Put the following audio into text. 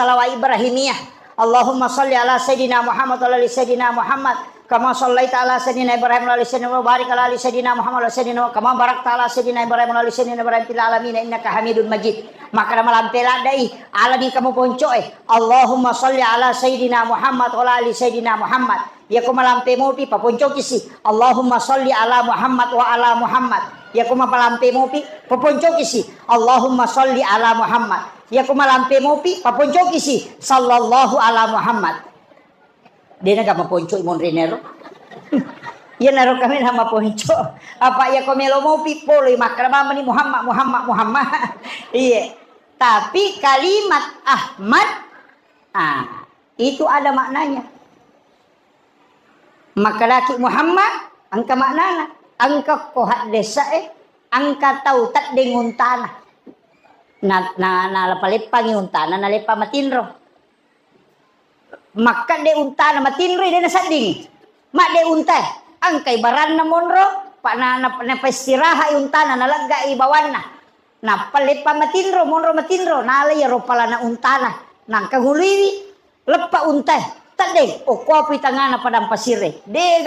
salawat Ibrahimiyah. Allahumma salli ala Sayyidina Muhammad wa ala Sayyidina Muhammad kama sallaita ala Sayyidina Ibrahim wa ala Sayyidina wa barik ala Sayyidina Muhammad wa Sayyidina kama barakta ala Sayyidina Ibrahim wa ala Sayyidina Ibrahim fil alamin innaka Hamidun Majid. Maka nama lampela dai ala ni kamu ponco Allahumma salli ala Sayyidina Muhammad wa ala Sayyidina Muhammad. Ya kuma lampe mo pi paponco kisi Allahumma salli ala Muhammad wa ala Muhammad. Ya kuma palampe mo pi paponco kisi Allahumma salli ala Muhammad. Ya kuma lampe mo pi paponco kisi sallallahu ala Muhammad. Dia na maponco imon renero. Ya naro kami na maponco. Apa ya komelo mo pi polo makrama ni Muhammad Muhammad. Iya. Tapi kalimat Ahmad itu ada maknanya. Maka laki Muhammad angka maknana angka kohat desa angka tau tak dengun tanah. Na lapalipa ng untana na lepa matinro. Maka de untana matinro ide na sading. Ma de untay ang kay baran na monro pa na pastiraha untana nalagga ibawan na. Na palipa matinro monro matinro nalayaro pala na untana nang kaguliwi lepa untay. Tadeng o kopi tangana padang pasire. De